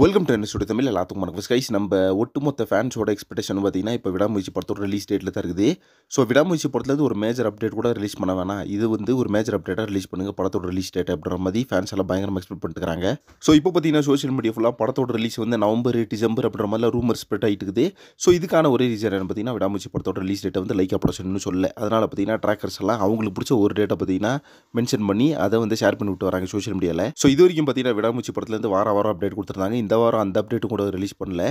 Welcome to என்ன studio Tamil எல்லாத்துக்கும் வணக்கம் கைஸ். நம்ம ஒட்டுமொத்த ஃபேன்ஸோட எக்ஸ்பெக்டேஷன் பார்த்தீங்கன்னா இப்போ விடாமுயற்சி படத்தோட ரிலீஸ் டேட்டில் தான் இருக்குது. ஸோ விடாமுயற்சி படத்துலேருந்து ஒரு மேஜர் அப்டேட் கூட ரிலீஸ் பண்ண வேணாம், இது வந்து ஒரு மேஜர் அப்டேட்டாக ரிலீஸ் பண்ணுங்க படத்தோட ரிலீஸ் டேட் அப்படின்ற மாதிரி ஃபேன்ஸ் எல்லாம் பயங்கரமாக எக்ஸ்பெக்ட் பண்ணிட்டுருக்காங்க. ஸோ இப்போ பார்த்தீங்கன்னா சோஷியல் மீடியா ஃபுல்லாக படத்தோட ரிலீஸ் வந்து நவம்பர் டிசம்பர் அப்படின்ற மாதிரிலாம் ரூமர் ஸ்ப்ரெட் ஆகிட்டு இருக்குது. ஸோ இதுக்கான ஒரே ரீசன் என்ன பார்த்தீங்கன்னா விடாமுயற்சி படத்தோட ரிலீஸ் டேட்டை வந்து லைக்கா ப்ரொடக்ஷன் சொல்லலை. அதனால் பார்த்தீங்கன்னா ட்ராக்கர்ஸ் எல்லாம் அவங்களுக்கு பிடிச்ச ஒரு டேட்டை பார்த்தீங்கன்னா மென்ஷன் பண்ணி அதை வந்து ஷேர் பண்ணி விட்டு வராங்க சோஷியல் மீடியாவில். ஸோ இது வரைக்கும் பார்த்தீங்கன்னா விடாமுயற்சி படத்துலேருந்து வாரம் அப்டேட் கொடுத்துருந்தாங்க. இந்த வாரம் அந்த அப்டேட் கூட ரிலீஸ் பண்ணல.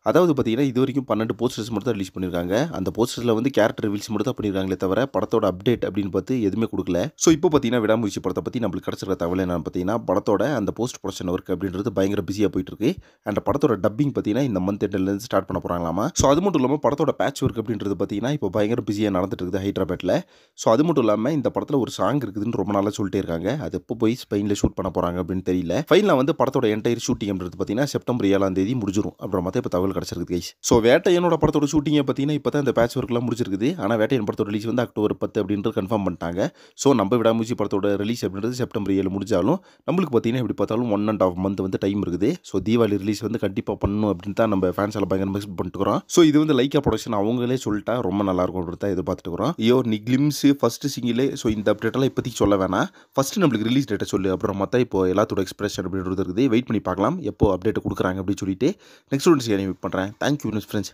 அதாவது பார்த்தீங்கன்னா இது வரைக்கும் 12 போஸ்டர்ஸ் மட்டும் தான் ரிலீஸ் பண்ணியிருக்காங்க. அந்த போஸ்டர்ஸில் வந்து கேரக்டர் ரிவீல்ஸ் மட்டும் தான் பண்ணியிருக்காங்களே தவிர படத்தோட அப்டேட் அப்படின்னு பார்த்து எதுவுமே கொடுக்கல. ஸோ இப்போ பார்த்தீங்கன்னா விடாமுயற்சி படத்தை பற்றி நம்மளுக்கு கிடச்சிருக்க தகவல் என்னன்னு பார்த்தீங்கன்னா படத்தோட அந்த போஸ்ட் ப்ரொடக்ஷன் ஒர்க் அப்படின்றது பயங்கர பிஸியாக போயிட்டு இருக்கு. அண்ட் படத்தோட டப்பிங் பார்த்தீங்கன்னா இந்த மந்த் எண்ட்லேருந்து ஸ்டார்ட் பண்ண போகிறாங்களாமா. ஸோ அது மட்டும் இல்லாமல் படத்தோட பேட்ச் ஒர்க் அப்படின்றது பார்த்தீங்கன்னா இப்போ பயங்கர பிஸியாக நடந்துட்டு இருக்குது ஹைதராபாத்தில். ஸோ அது மட்டும் இல்லாமல் இந்த படத்தில் ஒரு சாங் இருக்குதுன்னு ரொம்ப நாளாக சொல்லிட்டே இருக்காங்க. அது எப்போ போய் ஸ்பெயினில் ஷூட் பண்ண போகிறாங்க அப்படின்னு தெரியல. ஃபைனலாக வந்து படத்தோட என்டையர் ஷூட்டிங் அப்படின்றது பார்த்தீங்கன்னா செப்டம்பர் 7 முடிஞ்சிடும் அப்புறம் மற்ற இப்போ தகவல் கிடச்சிருக்கு கைஸ். ஸோ வேட்டையனோட படத்தோட ஷூட்டிங்கை பார்த்தீங்கன்னா இப்போ தான் இந்த பேட்ச் ஒர்க்லாம் முடிச்சிருக்குது. ஆனால் வேட்டையன் படத்தோட ரிலீஸ் வந்து அக்டோபர் 10 அப்படின்றது கன்ஃபார்ம் பண்ணிட்டாங்க. ஸோ நம்ம விடாமுயற்சி படத்தோட ரிலீஸ் அப்படின்றது செப்டம்பர் 7 முடிஞ்சாலும் நம்மளுக்கு பார்த்தீங்கன்னா எப்படி பார்த்தாலும் 1.5 மந்த் வந்து டைம் இருக்குது. ஸோ தீபாவளி ரிலீஸ் வந்து கண்டிப்பாக பண்ணணும் அப்படின்னு தான் நம்ம ஃபேன்ஸ் எல்லாம் பயங்கரமாக எக்ஸ்பெக்ட் பண்ணிட்டுக்கிறோம். ஸோ இது வந்து லைக்கா ப்ரொடக்ஷன் அவங்களே சொல்லிட்டா ரொம்ப நல்லா இருக்கும் அப்படின்னு தான் எதிர்பார்த்துக்கிறோம். ஐயோ நீ கிளிம்ஸ் ஃபர்ஸ்ட் சிங்கிலே ஸோ இந்த அப்டேட்டெல்லாம் இப்போதைக்கு சொல்ல வேணாம், ஃபர்ஸ்ட் நம்மளுக்கு ரிலீஸ் டேட்டை சொல்லு, அப்புறம் மற்ற இப்போ எல்லாத்தோட எக்ஸ்பிரஷன் அப்படின்றது இருக்குது. வெயிட் பண்ணி பார்க்கலாம் எப்போ அப்டேட் கொடுக்குறாங்க அப்படின்னு சொல்லிட்டு நெக்ஸ்ட் ஒன்ஸ் வெயிட் பண்ணுறேன். Thank you friends.